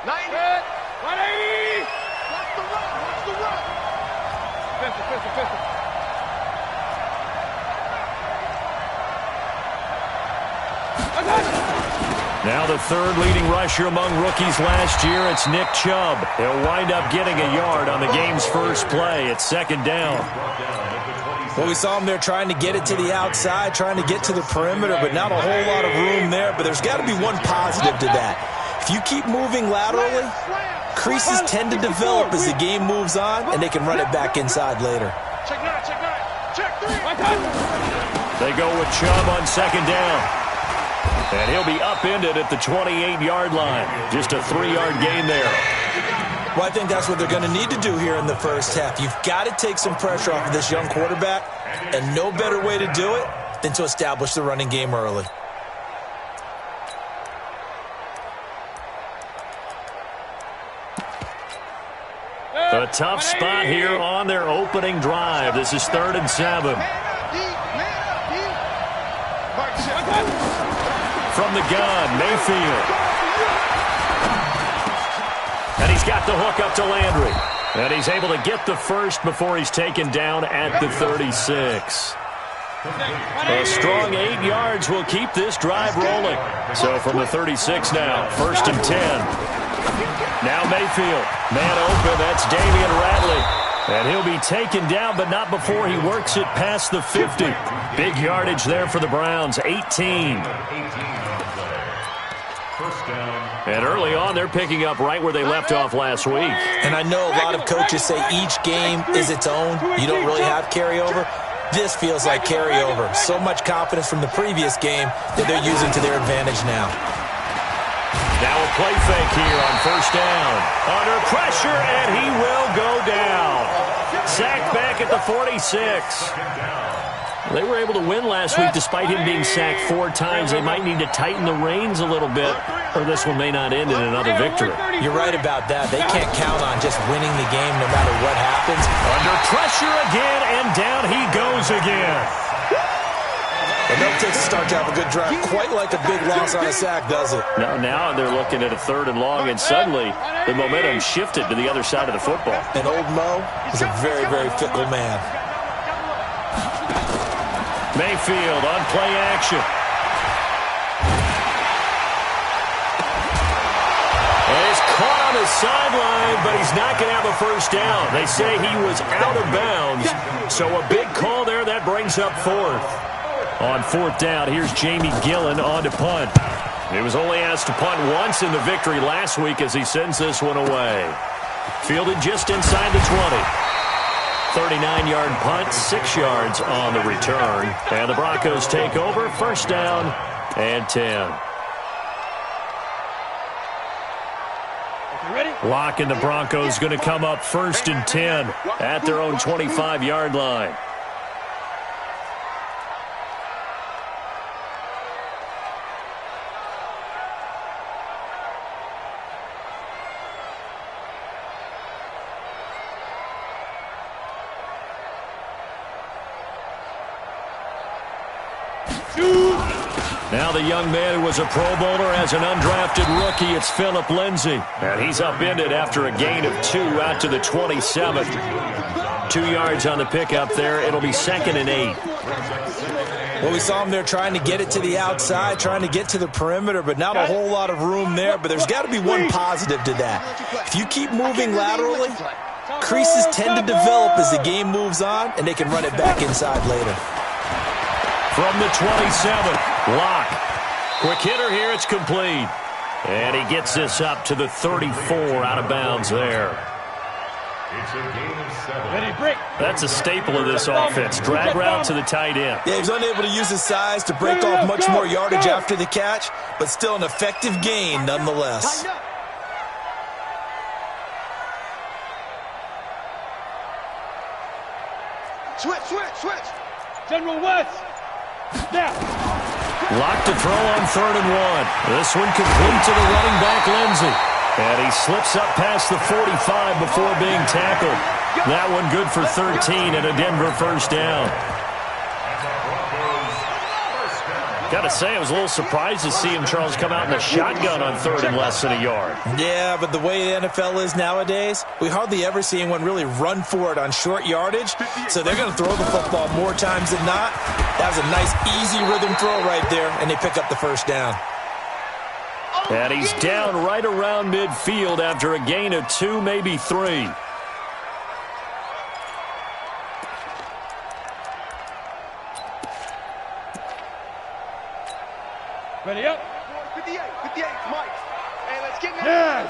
90. 180. Watch the run. Watch the run. Pistol. Now the third leading rusher among rookies last year, it's Nick Chubb. He'll wind up getting a yard on the game's first play. It's second down. Well, we saw him there trying to get it to the outside, trying to get to the perimeter, but not a whole lot of room there. But there's got to be one positive to that. If you keep moving laterally, creases tend to develop as the game moves on, and they can run it back inside later. Check 9. Check 3. They go with Chubb on second down. And he'll be upended at the 28-yard line. Just a 3-yard gain there. Well, I think that's what they're going to need to do here in the first half. You've got to take some pressure off of this young quarterback, and no better way to do it than to establish the running game early. A tough spot here on their opening drive. This is 3rd and 7. From the gun, Mayfield. And he's got the hook up to Landry. And he's able to get the first before he's taken down at the 36. A strong 8 yards will keep this drive rolling. So from the 36 now, 1st and 10. Now Mayfield. Man open, that's Damian Ratley. And he'll be taken down, but not before he works it past the 50. Big yardage there for the Browns, 18. And early on, they're picking up right where they left off last week. And I know a lot of coaches say each game is its own. You don't really have carryover. This feels like carryover. So much confidence from the previous game that they're using to their advantage now. Now a play fake here on 1st down. Under pressure, and he will go down. Sacked back at the 46. They were able to win last week despite him being sacked 4 times. They might need to tighten the reins a little bit, or this one may not end in another victory. You're right about that. They can't count on just winning the game no matter what happens. Under pressure again, and down he goes again. But no takes to start to have a good drive. Quite like a big loss on a sack, does it? Now they're looking at a 3rd and long, and suddenly the momentum shifted to the other side of the football. And old Mo is a very, very fickle man. Mayfield on play action. And he's caught on the sideline, but he's not going to have a first down. They say he was out of bounds, so a big call there. That brings up 4th. On 4th down, here's Jamie Gillen on to punt. He was only asked to punt once in the victory last week as he sends this one away. Fielded just inside the 20. 39-yard punt, 6 yards on the return. And the Broncos take over, 1st down and 10. Lock and the Broncos going to come up 1st and 10 at their own 25-yard line. Now the young man who was a Pro Bowler as an undrafted rookie, it's Phillip Lindsay. And he's upended after a gain of 2 out to the 27. 2 yards on the pickup there. It'll be 2nd and 8. Well, we saw him there trying to get it to the outside, trying to get to the perimeter, but not a whole lot of room there. But there's got to be one positive to that. If you keep moving laterally, creases tend to develop as the game moves on, and they can run it back inside later. From the 27, Locke. Quick hitter here, it's complete. And he gets this up to the 34, out of bounds there. That's a staple of this offense. Drag route to the tight end. Yeah, he's unable to use his size to break off much more yardage after the catch, but still an effective gain nonetheless. Switch. General West. Now. Locked to throw on 3rd and 1. This one complete to the running back, Lindsay. And he slips up past the 45 before being tackled. That one good for 13 and a Denver 1st down. Got to say, I was a little surprised to see him, Charles, come out in the shotgun on 3rd and less than a yard. Yeah, but the way the NFL is nowadays, we hardly ever see anyone really run for it on short yardage. So they're going to throw the football more times than not. That was a nice, easy rhythm throw right there, and they pick up the first down. And he's down right around midfield after a gain of 2, maybe 3. Ready up. 58, Mike. Hey, let's get yeah.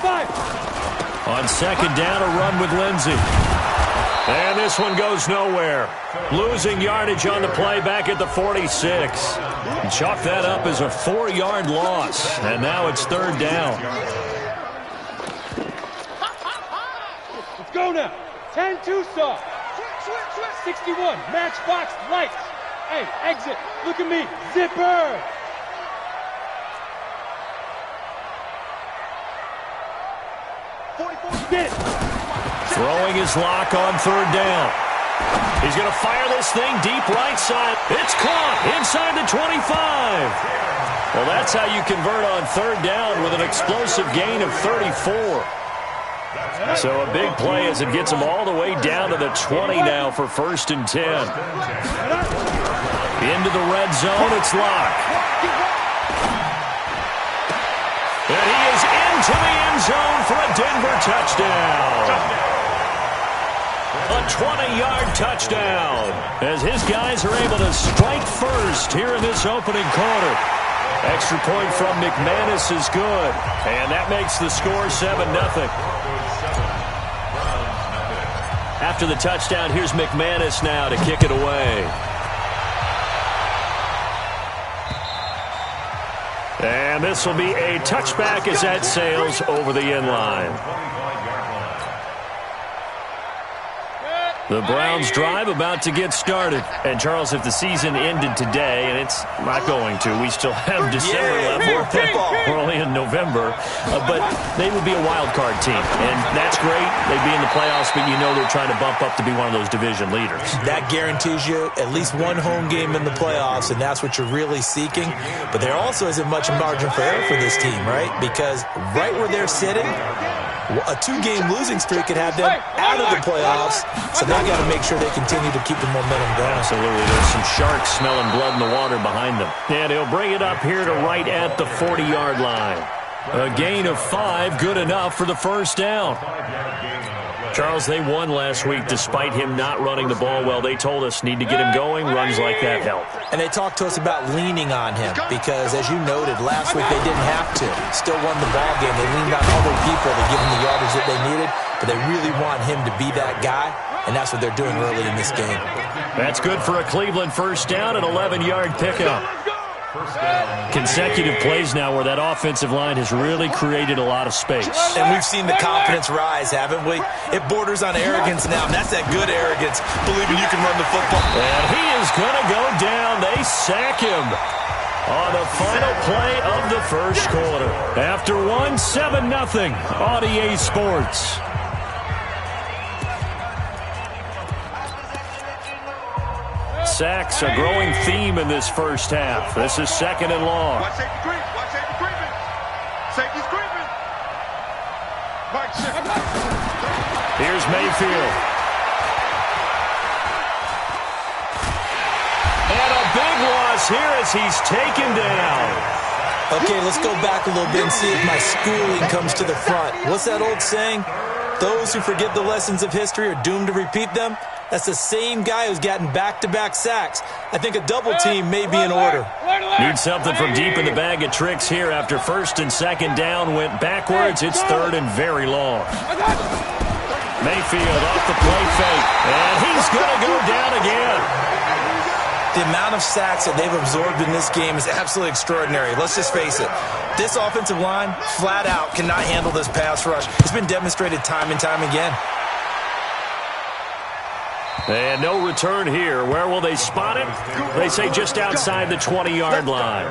5. On 2nd down, a run with Lindsey. And this one goes nowhere. Losing yardage on the play back at the 46. Chalk that up as a 4-yard loss. And now it's 3rd down. Let's go now. 10-2 soft. 61, matchbox lights. Hey, exit. Look at me. Zipper. Get it. Throwing his lock on 3rd down. He's going to fire this thing deep right side. It's caught inside the 25. Well, that's how you convert on 3rd down with an explosive gain of 34. So a big play as it gets him all the way down to the 20 now for 1st and 10. Into the red zone, it's Locke. And he is into the end zone for a Denver touchdown. A 20-yard touchdown as his guys are able to strike first here in this opening quarter. Extra point from McManus is good, and that makes the score 7-0. After the touchdown, here's McManus now to kick it away. And this will be a touchback as that sails over the end line. The Browns drive about to get started. And, Charles, if the season ended today, and it's not going to, we still have December left. We're only in November. But they would be a wild card team. And that's great. They'd be in the playoffs, but you know they're trying to bump up to be one of those division leaders. That guarantees you at least one home game in the playoffs, and that's what you're really seeking. But there also isn't much margin for error for this team, right? Because right where they're sitting, a 2-game losing streak could have them out of the playoffs, so they got to make sure they continue to keep the momentum going. Absolutely. There's some sharks smelling blood in the water behind them. And he'll bring it up here to right at the 40-yard line. A gain of 5, good enough for the first down. Charles, they won last week despite him not running the ball well. They told us need to get him going. Runs like that help. And they talked to us about leaning on him because, as you noted, last week they didn't have to. Still won the ball game. They leaned on other people to give him the yardage that they needed, but they really want him to be that guy, and that's what they're doing early in this game. That's good for a Cleveland first down, an 11-yard pickup. Consecutive plays now where that offensive line has really created a lot of space. And we've seen the confidence rise, haven't we? It borders on arrogance now, and that's that good arrogance, believing you can run the football. And he is going to go down. They sack him on the final play of the first quarter. After 7-0 on EA Sports. Sacks, a growing theme in this first half. This is 2nd and long. Watch safety creep. Watch safety creeping. Safety's creeping. Here's Mayfield. And a big loss here as he's taken down. Okay, let's go back a little bit and see if my schooling comes to the front. What's that old saying? Those who forget the lessons of history are doomed to repeat them. That's the same guy who's gotten back-to-back sacks. I think a double team may be in order. Need something from deep in the bag of tricks here after 1st and 2nd down went backwards. It's 3rd and very long. Mayfield off the play fake, and he's going to go down again. The amount of sacks that they've absorbed in this game is absolutely extraordinary. Let's just face it. This offensive line, flat out, cannot handle this pass rush. It's been demonstrated time and time again. And no return here. Where will they spot it? They say just outside the 20-yard line.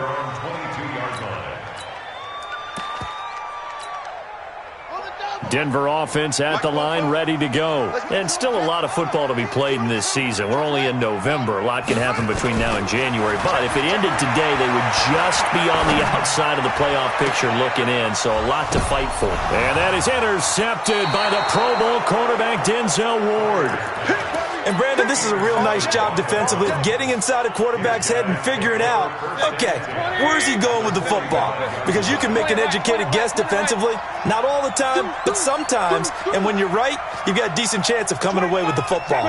Denver offense at the line, ready to go. And still a lot of football to be played in this season. We're only in November. A lot can happen between now and January. But if it ended today, they would just be on the outside of the playoff picture looking in. So a lot to fight for. And that is intercepted by the Pro Bowl quarterback Denzel Ward. And, Brandon, this is a real nice job defensively of getting inside a quarterback's head and figuring out, okay, where's he going with the football? Because you can make an educated guess defensively. Not all the time, but sometimes. And when you're right, you've got a decent chance of coming away with the football.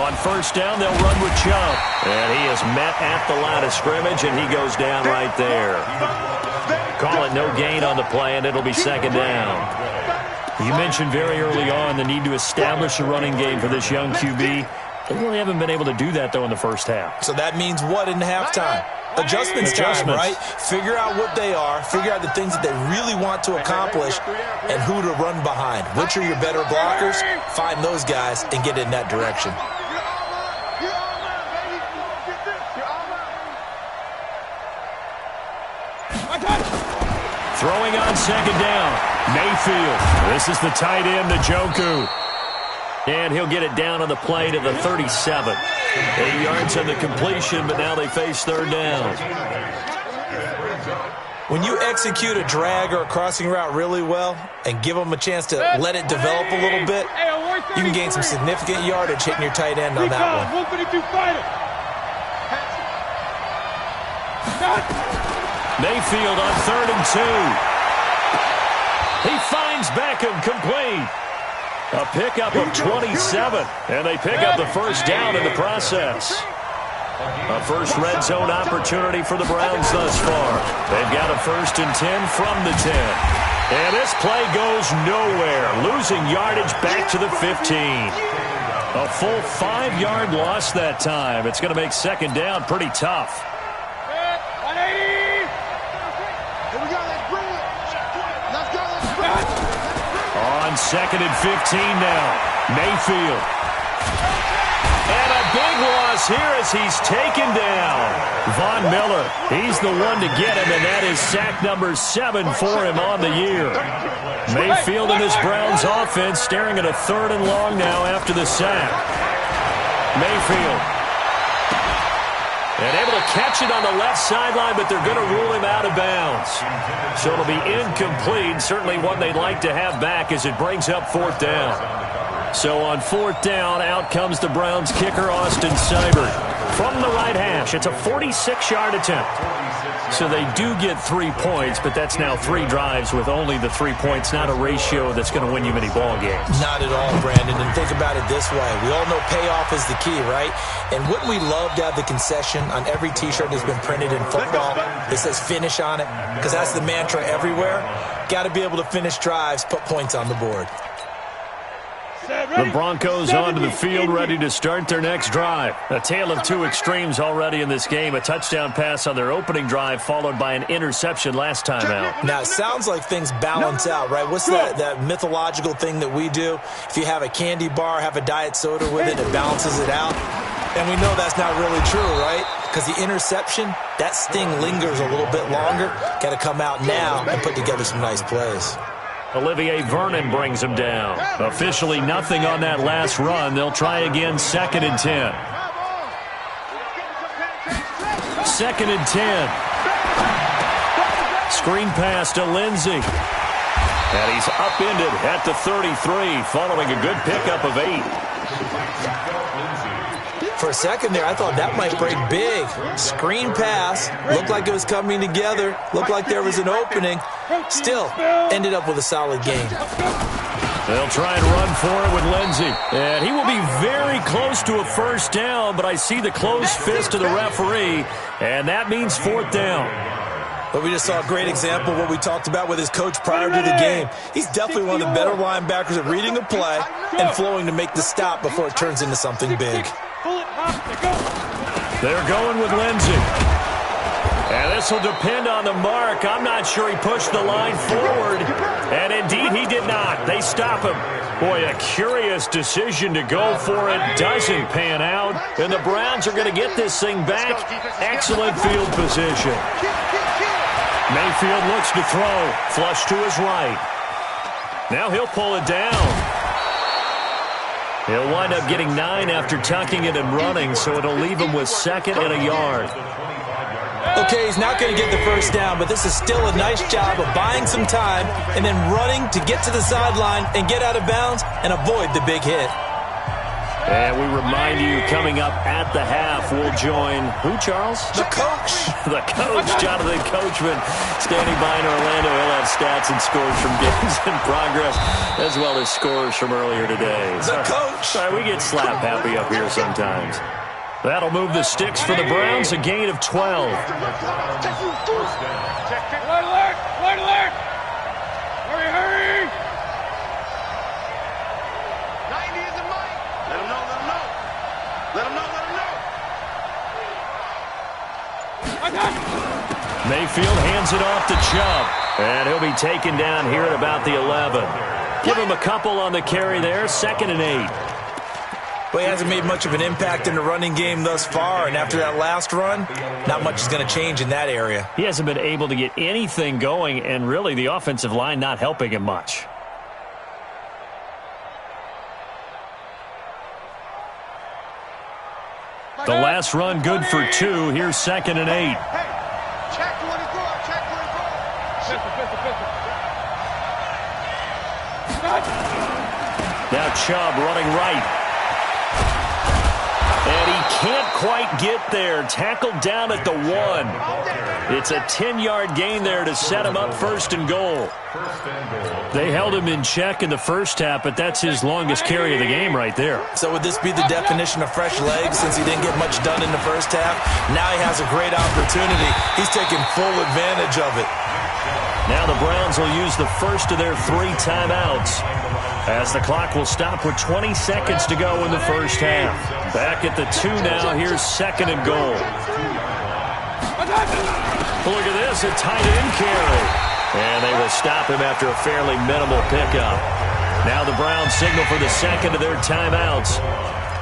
On first down, they'll run with Chubb. And he is met at the line of scrimmage, and he goes down right there. Call it no gain on the play, and it'll be second down. You mentioned very early on the need to establish a running game for this young QB. They really haven't been able to do that, though, in the first half. So that means what in halftime? Adjustments time, right? Figure out what they are, figure out the things that they really want to accomplish, and who to run behind. Which are your better blockers? Find those guys and get in that direction. Throwing on second down, Mayfield. This is the tight end, Njoku. And he'll get it down on the play to the 37. 8 yards on the completion, but now they face third down. When you execute a drag or a crossing route really well and give them a chance to let it develop a little bit, you can gain some significant yardage hitting your tight end on that one. Mayfield on 3rd and 2. He finds Beckham complete. A pickup of 27, and they pick up the first down in the process. A first red zone opportunity for the Browns thus far. They've got a 1st and 10 from the 10. And this play goes nowhere, losing yardage back to the 15. A full 5-yard loss that time. It's going to make second down pretty tough. On 2nd and 15 now, Mayfield. And a big loss here as he's taken down. Von Miller, he's the one to get him, and that is sack number 7 for him on the year. Mayfield and his Browns offense staring at a 3rd and long now after the sack. Mayfield. And able to catch it on the left sideline, but they're going to rule him out of bounds. So it'll be incomplete. Certainly one they'd like to have back as it brings up 4th down. So on 4th down, out comes the Browns kicker, Austin Seibert. From the right hash, it's a 46-yard attempt. So they do get 3 points, but that's now 3 drives with only the 3 points, not a ratio that's going to win you many ball games. Not at all, Brandon. And think about it this way. We all know payoff is the key, right? And wouldn't we love to have the concession on every T-shirt that's been printed in football that says finish on it? Because that's the mantra everywhere. Got to be able to finish drives, put points on the board. The Broncos onto the field, ready to start their next drive. A tale of 2 extremes already in this game. A touchdown pass on their opening drive, followed by an interception last time out. Now, it sounds like things balance out, right? What's that mythological thing that we do? If you have a candy bar, have a diet soda with it, it balances it out. And we know that's not really true, right? Because the interception, that sting lingers a little bit longer. Got to come out now and put together some nice plays. Olivier Vernon brings him down. Officially nothing on that last run. They'll try again, 2nd and 10. 2nd and 10. Screen pass to Lindsey. And he's upended at the 33, following a good pickup of 8. For a second there, I thought that might break big. Screen pass. Looked like it was coming together. Looked like there was an opening. Still, ended up with a solid game. They'll try and run for it with Lindsey. And he will be very close to a first down, but I see the closed fist of the referee, and that means 4th down. But we just saw a great example of what we talked about with his coach prior to the game. He's definitely one of the better linebackers at reading a play and flowing to make the stop before it turns into something big. They're going with Lindsey. And this will depend on the mark. I'm not sure he pushed the line forward. And indeed, he did not. They stop him. Boy, a curious decision to go for it. Doesn't pan out. And the Browns are going to get this thing back. Excellent field position. Mayfield looks to throw. Flush to his right. Now he'll pull it down. He'll wind up getting 9 after tucking it and running, so it'll leave him with 2nd and a yard. Okay, he's not going to get the first down, but this is still a nice job of buying some time and then running to get to the sideline and get out of bounds and avoid the big hit. And we remind you, coming up at the half, we'll join who, Charles? The coach. The coach, Jonathan Coachman, standing by in Orlando. He'll have stats and scores from games in progress, as well as scores from earlier today. The coach. Sorry, we get slap happy up here sometimes. That'll move the sticks for the Browns, a gain of 12. Alert! Alert! Alert! Hurry, hurry! 90 is the mic. Let him know, let him know. Let him know, let him know. Mayfield hands it off to Chubb. And he'll be taken down here at about the 11. Give him a couple on the carry there, 2nd and 8. Well, he hasn't made much of an impact in the running game thus far, and after that last run, not much is going to change in that area. He hasn't been able to get anything going, and really the offensive line not helping him much. The last run good for 2. Here's 2nd and 8. Check 24, check 24. Now Chubb running right. And he can't quite get there. Tackled down at the 1. It's a 10-yard gain there to set him up 1st and goal. They held him in check in the first half, but that's his longest carry of the game right there. So would this be the definition of fresh legs since he didn't get much done in the first half? Now he has a great opportunity. He's taking full advantage of it. Now the Browns will use the first of their 3 timeouts, as the clock will stop with 20 seconds to go in the first half. Back at the 2 now. Here's 2nd and goal. Look at this, a tight end carry. And they will stop him after a fairly minimal pickup. Now the Browns signal for the 2nd of their timeouts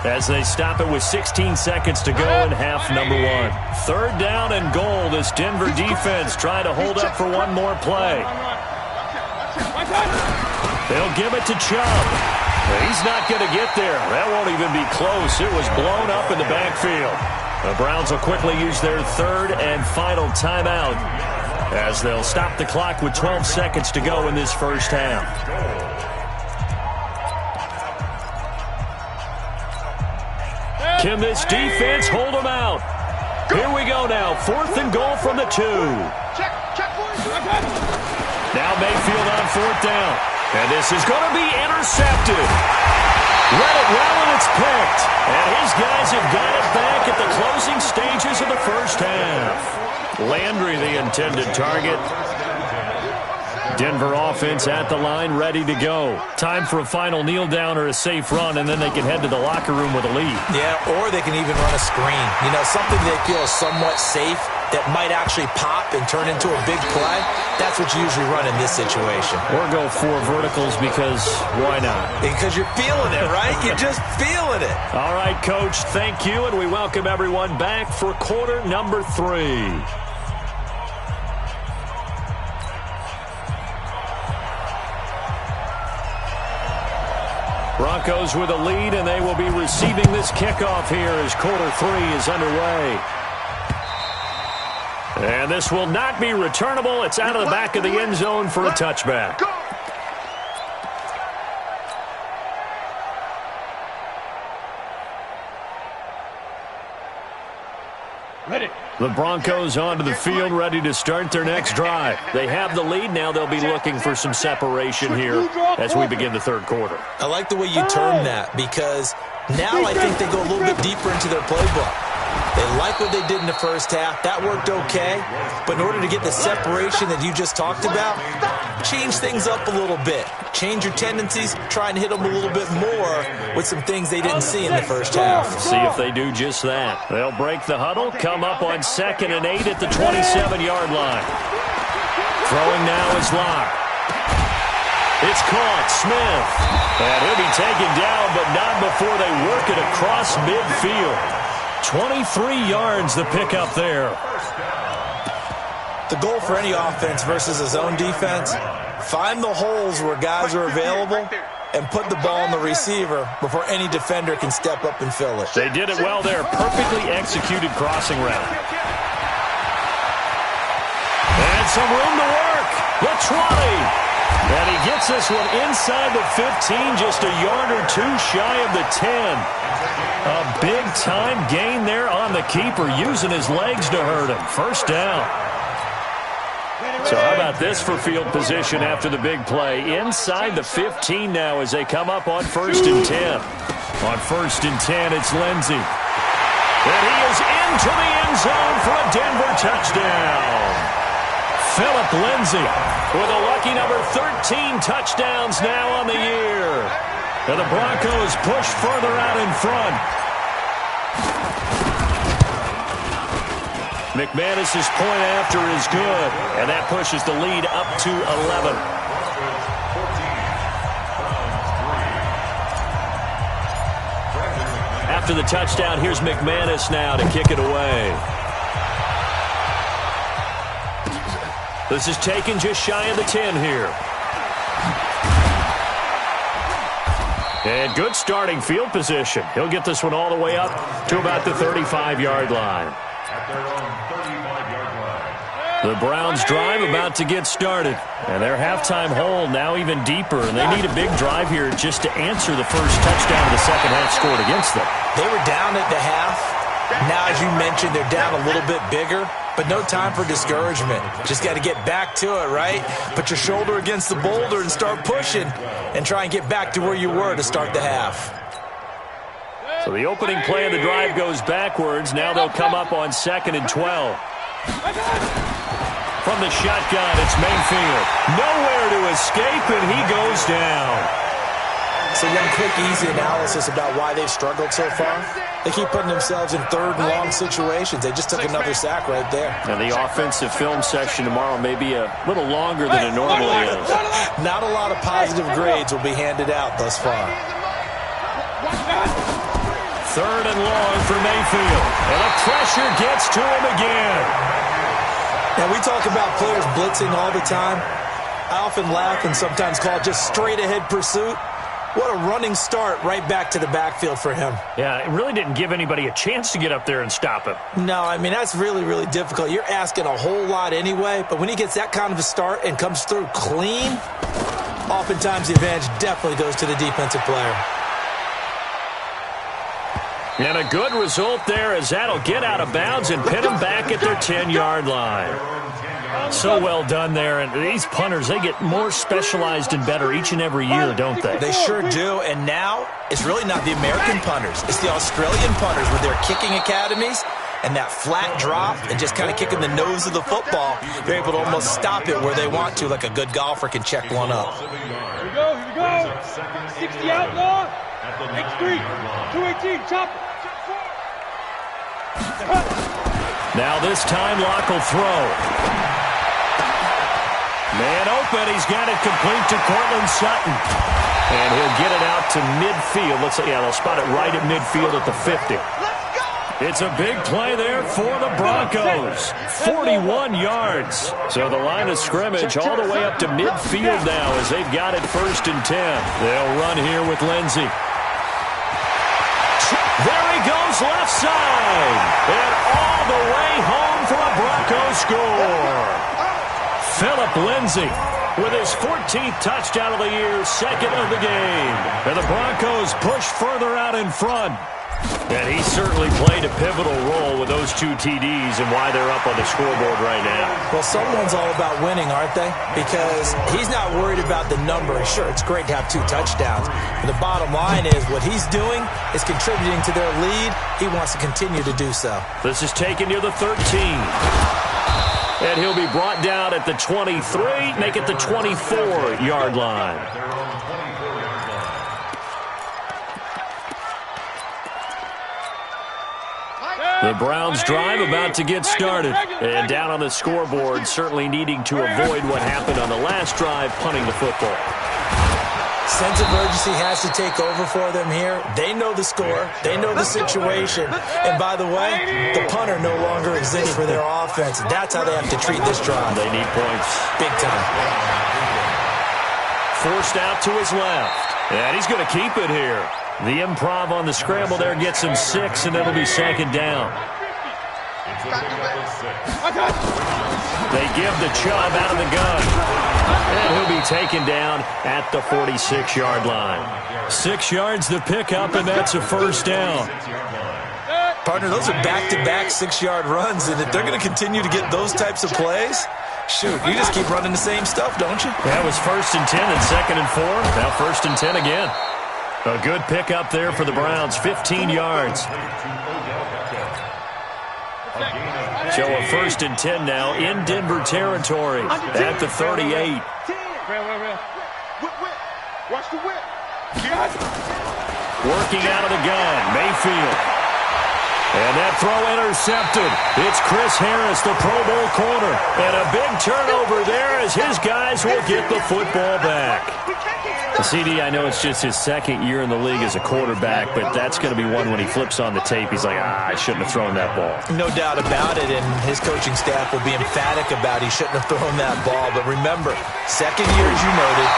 as they stop it with 16 seconds to go in half number 1. 3rd down and goal. This Denver defense trying to hold up for one more play. They'll give it to Chubb. He's not going to get there. That won't even be close. It was blown up in the backfield. The Browns will quickly use their 3rd and final timeout as they'll stop the clock with 12 seconds to go in this first half. Can this defense hold them out? Here we go now. 4th and goal from the 2. Now Mayfield on 4th down. And this is going to be intercepted. Read it well, and it's picked. And his guys have got it back at the closing stages of the first half. Landry, the intended target. Denver offense at the line, ready to go. Time for a final kneel down or a safe run, and then they can head to the locker room with a lead. Yeah, or they can even run a screen. You know, something they feel is somewhat safe that might actually pop and turn into a big play. That's what you usually run in this situation. Or go 4 verticals because why not? Because you're feeling it, right? You're just feeling it. All right, Coach, thank you, and we welcome everyone back for quarter number 3. Broncos with a lead, and they will be receiving this kickoff here as quarter 3 is underway. And this will not be returnable. It's out of the back of the end zone for a touchback. Ready. The Broncos onto the field, ready to start their next drive. They have the lead. Now they'll be looking for some separation here as we begin the 3rd quarter. I like the way you term that because now I think they go a little bit deeper into their playbook. They like what they did in the first half. That worked okay. But in order to get the separation that you just talked about, change things up a little bit. Change your tendencies. Try and hit them a little bit more with some things they didn't see in the first half. See if they do just that. They'll break the huddle, come up on 2nd and 8 at the 27-yard line. Throwing now is Locke. It's caught. Smith. And he'll be taken down, but not before they work it across midfield. 23 yards the pickup there. The goal for any offense versus a zone defense, find the holes where guys are available and put the ball on the receiver before any defender can step up and fill it. They did it well there. Perfectly executed crossing route. And some room to work. The 20. And he gets this one inside the 15, just a yard or two shy of the 10. A big-time gain there on the keeper, using his legs to hurt him. First down. So how about this for field position after the big play? Inside the 15 now as they come up on 1st and 10. On 1st and 10, it's Lindsey. And he is into the end zone for a Denver touchdown. Phillip Lindsay with a lucky number 13 touchdowns now on the year. And the Broncos push further out in front. McManus's point after is good, and that pushes the lead up to 11. After the touchdown, here's McManus now to kick it away. This is taken just shy of the 10 here. And good starting field position. He'll get this one all the way up to about the 35-yard line. The Browns drive about to get started. And their halftime hole now even deeper. And they need a big drive here just to answer the first touchdown of the second half scored against them. They were down at the half. Now, as you mentioned, they're down a little bit bigger. But no time for discouragement. Just got to get back to it, right? Put your shoulder against the boulder and start pushing. And try and get back to where you were to start the half. So the opening play of the drive goes backwards. Now they'll come up on 2nd and 12. From the shotgun, it's Mayfield. Nowhere to escape, and he goes down. So one quick, easy analysis about why they've struggled so far. They keep putting themselves in 3rd and long situations. They just took another sack right there. And the offensive film session tomorrow may be a little longer than it normally is. Not a lot of positive grades will be handed out thus far. 3rd and long for Mayfield. And the pressure gets to him again. Now, we talk about players blitzing all the time. I often laugh and sometimes call it just straight-ahead pursuit. What a running start right back to the backfield for him. Yeah, it really didn't give anybody a chance to get up there and stop him. No, I mean, that's really, really difficult. You're asking a whole lot anyway, but when he gets that kind of a start and comes through clean, oftentimes the advantage definitely goes to the defensive player. And a good result there as that'll get out of bounds and pin them back at their 10-yard line. So well done there. And these punters, they get more specialized and better each and every year, don't they? They sure do. And now it's really not the American punters. It's the Australian punters with their kicking academies and that flat drop and just kind of kicking the nose of the football. They're able to almost stop it where they want to, like a good golfer can check one up. Here we go, here we go. 60 outlaw. X3, 218, chop. Now this time Locke will throw. Man open, he's got it complete to Cortland Sutton. And he'll get it out to midfield. Looks like, yeah, they'll spot it right at midfield at the 50. It's a big play there for the Broncos. 41 yards. So the line of scrimmage all the way up to midfield now as they've got it 1st and 10. They'll run here with Lindsey. There he goes left side. And all the way home for a Broncos score. Phillip Lindsay with his 14th touchdown of the year, 2nd of the game. And the Broncos push further out in front. And he certainly played a pivotal role with those 2 TDs and why they're up on the scoreboard right now. Well, someone's all about winning, aren't they? Because he's not worried about the number. Sure, it's great to have 2 touchdowns. But the bottom line is what he's doing is contributing to their lead. He wants to continue to do so. This is taken near the 13. And he'll be brought down at the 23, make it the 24-yard line. The Browns drive about to get started. And down on the scoreboard, certainly needing to avoid what happened on the last drive, punting the football. Sense of urgency has to take over for them here. They know the score. They know the situation. And by the way, the punter no longer exists for their offense. That's how they have to treat this drive. They need points. Big time. Forced out to his left. And he's going to keep it here. The improv on the scramble there gets him 6, and it'll be second down. They give the Chubb out of the gun. And he'll be taken down at the 46-yard line. 6 yards the pickup, and that's a first down. Partner, those are back-to-back 6-yard runs, and if they're going to continue to get those types of plays, shoot, you just keep running the same stuff, don't you? That was 1st and 10 and 2nd and 4. Now 1st and 10 again. A good pickup there for the Browns, 15 yards. So a 1st and 10 now in Denver territory at the 38. Watch the whip. Working out of the gun, Mayfield. And that throw intercepted. It's Chris Harris, the Pro Bowl corner. And a big turnover there as his guys will get the football back. CD, I know it's just his 2nd year in the league as a quarterback, but that's going to be one when he flips on the tape. He's like, I shouldn't have thrown that ball. No doubt about it, and his coaching staff will be emphatic about he shouldn't have thrown that ball. But remember, 2nd year, as you noted,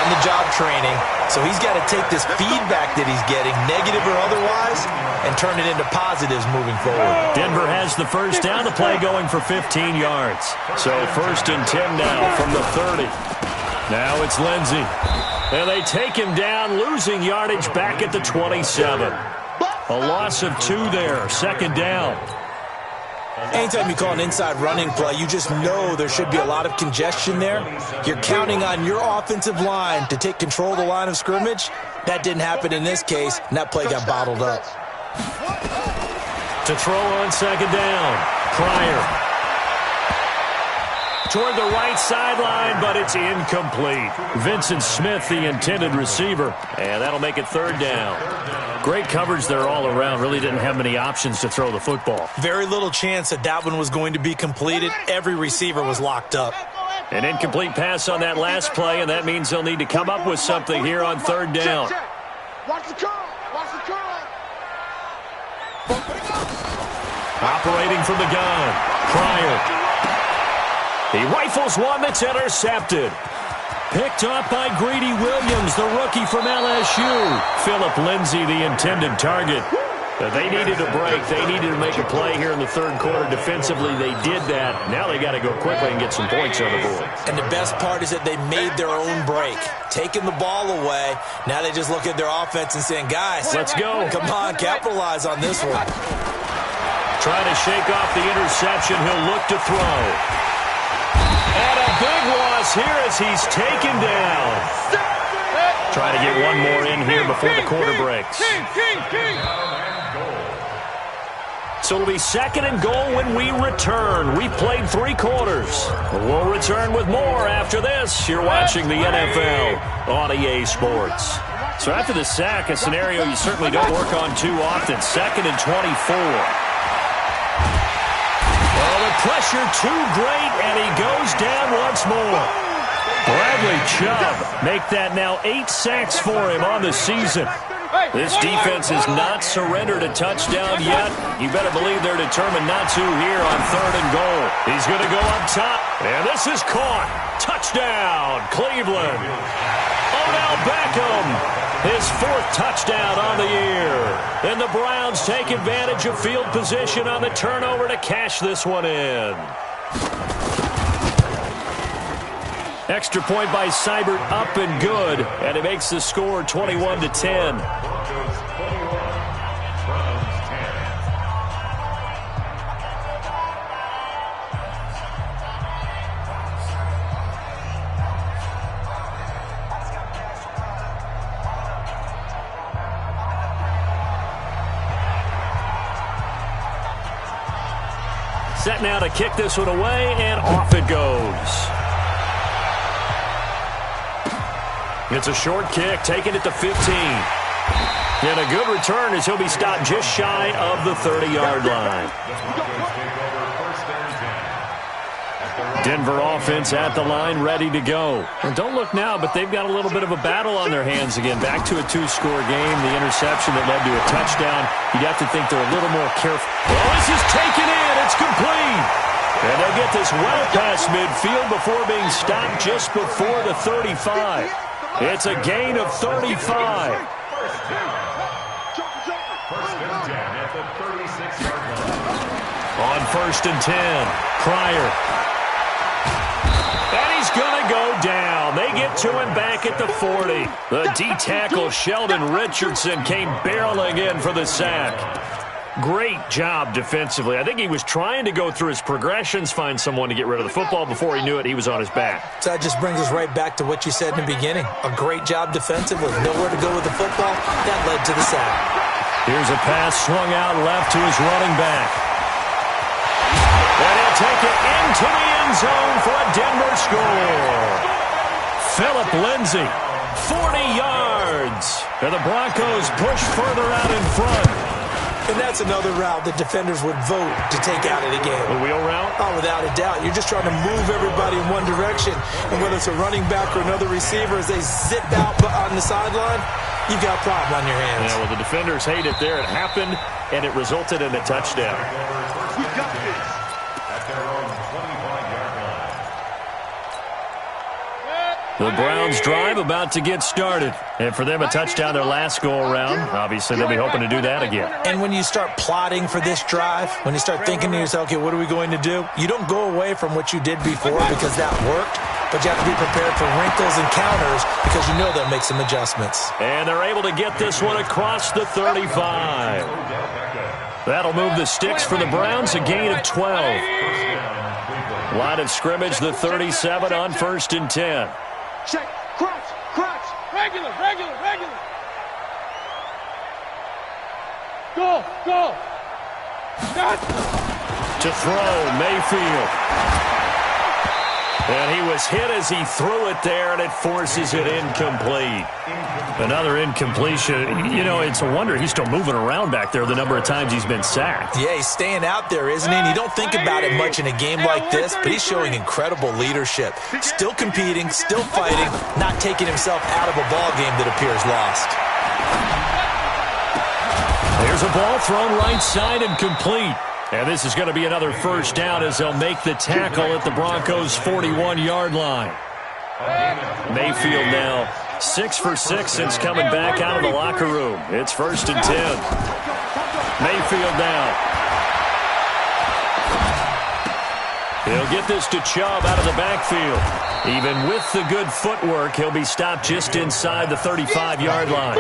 on-the-job training, so he's got to take this feedback that he's getting, negative or otherwise, and turn it into positives moving forward. Denver has the first down, the play going for 15 yards. So 1st and 10 now from the 30. Now it's Lindsey. And they take him down, losing yardage back at the 27. A loss of 2 there, 2nd down. Anytime you call an inside running play, you just know there should be a lot of congestion there. You're counting on your offensive line to take control of the line of scrimmage. That didn't happen in this case, and that play got bottled up. To throw on 2nd down, Pryor. Toward the right sideline, but it's incomplete. Vincent Smith, the intended receiver, and that'll make it 3rd down. Great coverage there all around. Really didn't have many options to throw the football. Very little chance that one was going to be completed. Every receiver was locked up. An incomplete pass on that last play, and that means they'll need to come up with something here on 3rd down. Watch the curl. Watch the curl. Operating from the gun, Pryor. He rifles one that's intercepted. Picked off by Greedy Williams, the rookie from LSU. Philip Lindsay, the intended target. They needed a break. They needed to make a play here in the 3rd quarter. Defensively, they did that. Now they got to go quickly and get some points on the board. And the best part is that they made their own break. Taking the ball away, now they just look at their offense and saying, guys, let's go. Come on, capitalize on this one. Trying to shake off the interception. He'll look to throw. And a big loss here as he's taken down. Trying to get one more in here before the quarter breaks. So it'll be 2nd and goal when we return. We played 3 quarters. We'll return with more after this. You're watching the NFL on EA Sports. So after the sack, a scenario you certainly don't work on too often. 2nd and 24. Oh, the pressure too great, and he goes down once more. Bradley Chubb make that now 8 sacks for him on the season. This defense has not surrendered a touchdown yet. You better believe they're determined not to here on 3rd and goal. He's going to go up top, and this is caught. Touchdown, Cleveland. Odell Beckham, his 4th touchdown on the year. And the Browns take advantage of field position on the turnover to cash this one in. Extra point by Seibert, up and good, and it makes the score 21-10. Set now to kick this one away, and off it goes. It's a short kick, taking it to 15. And a good return as he'll be stopped just shy of the 30-yard line. Denver offense at the line, ready to go. And don't look now, but they've got a little bit of a battle on their hands again. Back to a two-score game. The interception that led to a touchdown. You'd have to think they're a little more careful. Well, this is taken in. It's complete. And they'll get this well past midfield before being stopped just before the 35. It's a gain of 35. On 1st and 10, Pryor. And he's going to go down. They get to him back at the 40. The D-tackle, Sheldon Richardson, came barreling in for the sack. Great job defensively. I think he was trying to go through his progressions, find someone to get rid of the football. Before he knew it, he was on his back. So that just brings us right back to what you said in the beginning. A great job defensively. Nowhere to go with the football. That led to the sack. Here's a pass swung out left to his running back. And he'll take it into the end zone for a Denver score. Philip Lindsay, 40 yards. And the Broncos push further out in front. And that's another route that defenders would vote to take out of the game. The wheel route? Oh, without a doubt. You're just trying to move everybody in one direction. And whether it's a running back or another receiver, as they zip out on the sideline, you've got a problem on your hands. Yeah, well, the defenders hate it there. It happened, and it resulted in a touchdown. We got this. The Browns drive about to get started. And for them, a touchdown their last go-around. Obviously, they'll be hoping to do that again. And when you start plotting for this drive, when you start thinking to yourself, okay, what are we going to do? You don't go away from what you did before because that worked, but you have to be prepared for wrinkles and counters because you know they'll make some adjustments. And they're able to get this one across the 35. That'll move the sticks for the Browns, a gain of 12. Line of scrimmage, the 37 on 1st and 10. Check, crunch, crunch, regular. Go. To throw, Mayfield. And he was hit as he threw it there, and it forces it incomplete. Another incompletion. You know, it's a wonder he's still moving around back there the number of times he's been sacked. Yeah, he's staying out there, isn't he? And you don't think about it much in a game like this, but he's showing incredible leadership. Still competing, still fighting, not taking himself out of a ball game that appears lost. There's a ball thrown right side and complete. And this is going to be another first down as they'll make the tackle at the Broncos' 41-yard line. Mayfield now 6 for 6 since coming back out of the locker room. It's 1st and 10. Mayfield now. He'll get this to Chubb out of the backfield. Even with the good footwork, he'll be stopped just inside the 35-yard line.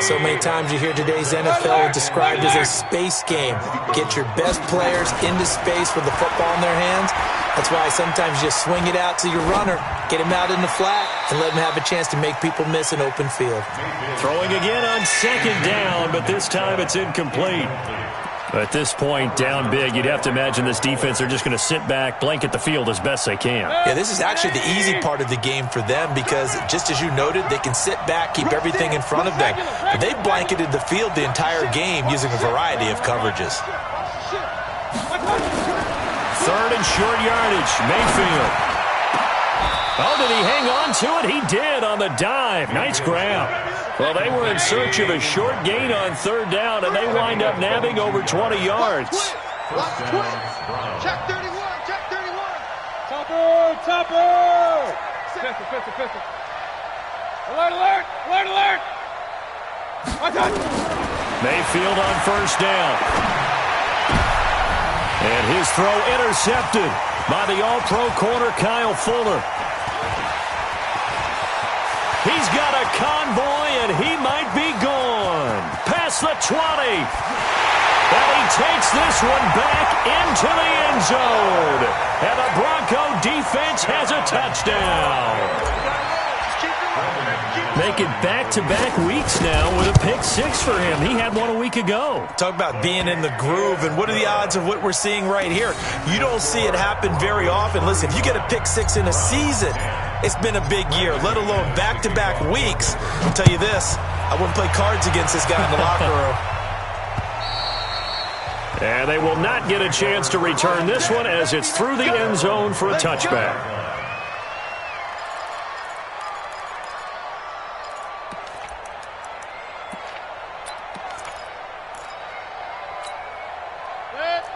So many times you hear today's NFL described as a space game. Get your best players into space with the football in their hands. That's why sometimes you just swing it out to your runner, get him out in the flat, and let him have a chance to make people miss an open field. Throwing again on 2nd down, but this time it's incomplete. At this point, down big, you'd have to imagine this defense are just going to sit back, blanket the field as best they can. Yeah, this is actually the easy part of the game for them because, just as you noted, they can sit back, keep everything in front of them. But they've blanketed the field the entire game using a variety of coverages. 3rd and short yardage, Mayfield. Oh, did he hang on to it? He did on the dive. Nice grab. Well, they were in search of a short gain on 3rd down, and they wind up nabbing over 20 yards. Check 31. Topper. Pistol. Alert. Mayfield on 1st down. And his throw intercepted by the all-pro corner, Kyle Fuller. He's got a convoy, and he might be gone. Past the 20. And he takes this one back into the end zone. And the Bronco defense has a touchdown. Making back-to-back weeks now with a pick 6 for him. He had one a week ago. Talk about being in the groove, and what are the odds of what we're seeing right here? You don't see it happen very often. Listen, if you get a pick 6 in a season, it's been a big year, let alone back-to-back weeks. I'll tell you this, I wouldn't play cards against this guy in the locker room. And they will not get a chance to return this one as it's through the end zone for a touchback.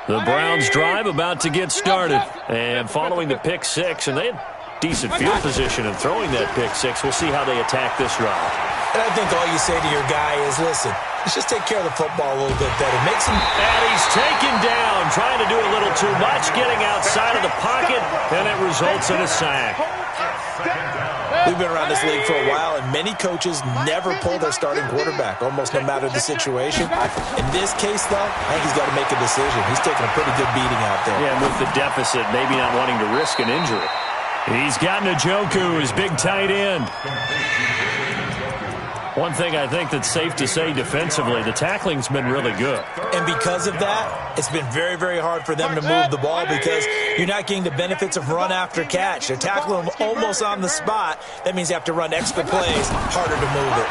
The Browns drive about to get started. And following the pick six, and they had decent field position in throwing that pick six. We'll see how they attack this drive. And I think all you say to your guy is, listen, let's just take care of the football a little bit better. Make some... And he's taken down, trying to do a little too much, getting outside of the pocket, and it results in a sack. We've been around this league for a while, and many coaches never pull their starting quarterback, almost no matter the situation. In this case, though, I think he's got to make a decision. He's taking a pretty good beating out there. Yeah, and with the deficit, maybe not wanting to risk an injury. He's got Njoku, his big tight end. One thing I think that's safe to say defensively, the tackling's been really good. And because of that, it's been very, very hard for them to move the ball because you're not getting the benefits of run after catch. They're tackling them almost on the spot. That means you have to run extra plays, harder to move it.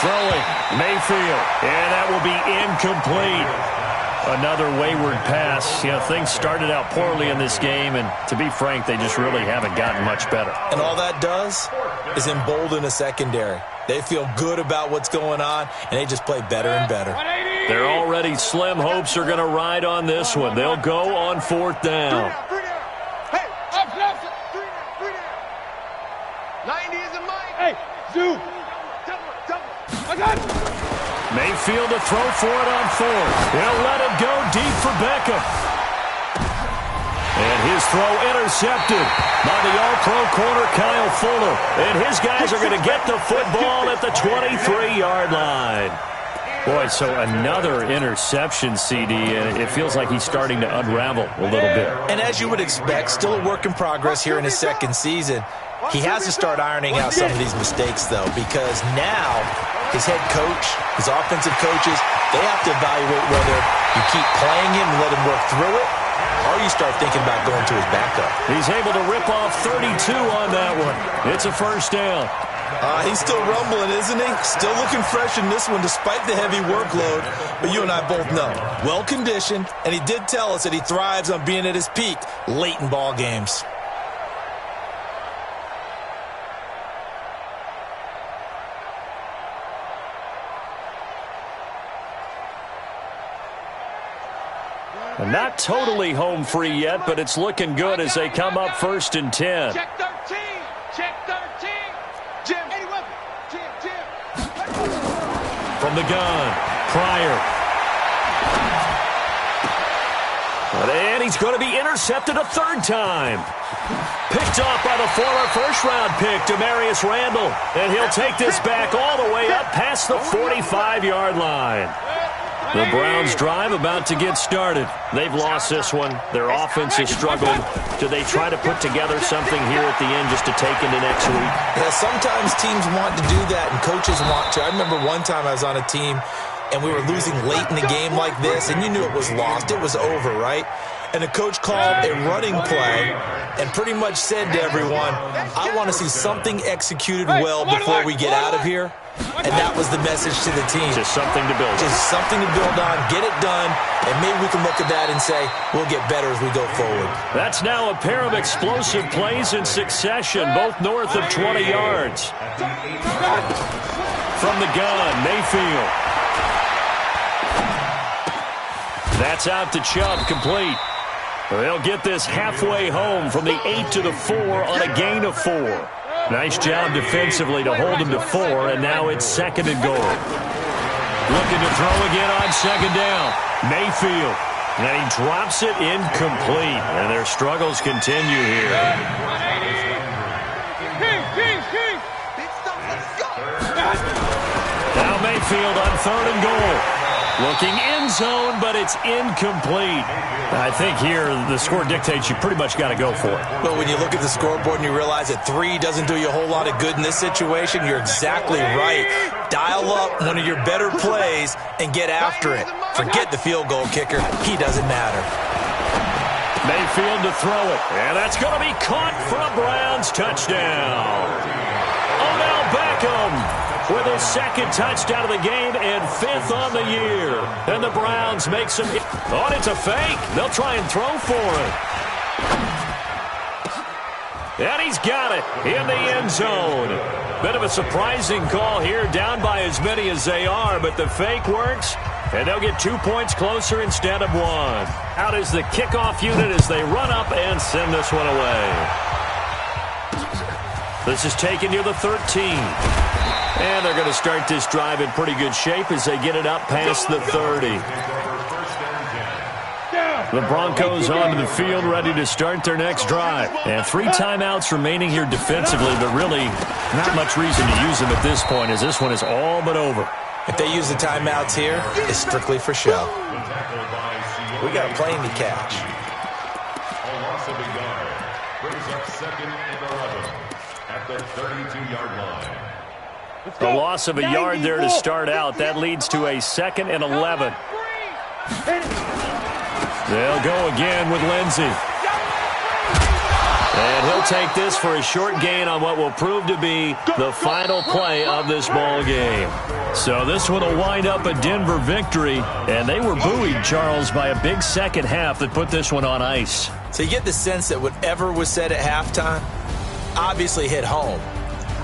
Throwing, Mayfield, and that will be incomplete. Another wayward pass. You know, things started out poorly in this game, and to be frank, they just really haven't gotten much better. And all that does is embolden a secondary. They feel good about what's going on, and they just play better and better. Their already slim hopes are going to ride on this one. They'll go on fourth down. Hey, up, 90 is a mic. Hey, Zoo. Double. I got you. Mayfield to throw for it on fourth. He'll let it go deep for Beckham. And his throw intercepted by the all-pro corner Kyle Fuller. And his guys are going to get the football at the 23-yard line. Boy, so another interception, CD, and it feels like he's starting to unravel a little bit. And as you would expect, still a work in progress here in his second season. He has to start ironing out some of these mistakes, though, because now his head coach, his offensive coaches, they have to evaluate whether you keep playing him and let him work through it, or you start thinking about going to his backup. He's able to rip off 32 on that one. It's a first down. He's still rumbling, isn't he? Still looking fresh in this one despite the heavy workload. But you and I both know, well-conditioned, and he did tell us that he thrives on being at his peak late in ball games. And not totally home free yet, but it's looking good as they come up 1st and 10. Check 13. Check 13. Jim. Any weapon. Jim. From the gun, Pryor. And he's going to be intercepted a third time. Picked off by the former first-round pick, Demarius Randall. And he'll take this back all the way up past the 45-yard line. The Browns drive about to get started. They've lost this one. Their offense has struggled. Do they try to put together something here at the end just to take into next week? Yeah, sometimes teams want to do that and coaches want to. I remember one time I was on a team and we were losing late in the game like this, and you knew it was lost. It was over, right? And the coach called a running play and pretty much said to everyone, I want to see something executed well before we get out of here. And that was the message to the team. Just something to build on. Just something to build on, get it done, and maybe we can look at that and say, we'll get better as we go forward. That's now a pair of explosive plays in succession, both north of 20 yards. From the gun, Mayfield. That's out to Chubb, complete. They'll get this halfway home from the 8 to the 4 on a gain of 4. Nice job defensively to hold him to 4, and now it's 2nd and goal. Looking to throw again on 2nd down. Mayfield. And he drops it incomplete, and their struggles continue here. Now Mayfield on 3rd and goal. Looking end zone, but it's incomplete. I think here the score dictates you pretty much got to go for it. But when you look at the scoreboard and you realize that 3 doesn't do you a whole lot of good in this situation, you're exactly right. Dial up one of your better plays and get after it. Forget the field goal kicker. He doesn't matter. Mayfield to throw it, and that's going to be caught for a Browns touchdown. Odell Beckham with his second touchdown of the game and 5th on the year. And the Browns make some... Oh, it's a fake. They'll try and throw for it. And he's got it in the end zone. Bit of a surprising call here, down by as many as they are, but the fake works, and they'll get 2 points closer instead of 1. Out is the kickoff unit as they run up and send this one away. This is taken near the 13. And they're going to start this drive in pretty good shape as they get it up past the 30. The Broncos onto the field ready to start their next drive. And 3 timeouts remaining here defensively, but really not much reason to use them at this point as this one is all but over. If they use the timeouts here, it's strictly for show. We got a plane to catch. A loss of a yard brings up 2nd and 11 at the 32-yard line. A loss of a yard there to start out. That leads to a 2nd and 11. They'll go again with Lindsey. And he'll take this for a short gain on what will prove to be the final play of this ball game. So this one will wind up a Denver victory. And they were buoyed, Charles, by a big second half that put this one on ice. So you get the sense that whatever was said at halftime obviously hit home.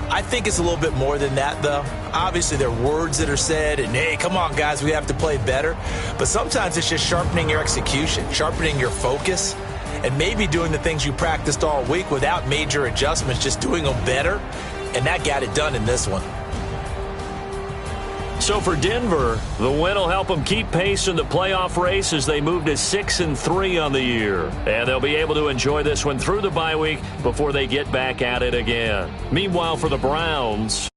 I think it's a little bit more than that, though. Obviously, there are words that are said, and, hey, come on, guys, we have to play better. But sometimes it's just sharpening your execution, sharpening your focus, and maybe doing the things you practiced all week without major adjustments, just doing them better. And that got it done in this one. So for Denver, the win will help them keep pace in the playoff race as they move to 6-3 on the year. And they'll be able to enjoy this one through the bye week before they get back at it again. Meanwhile, for the Browns...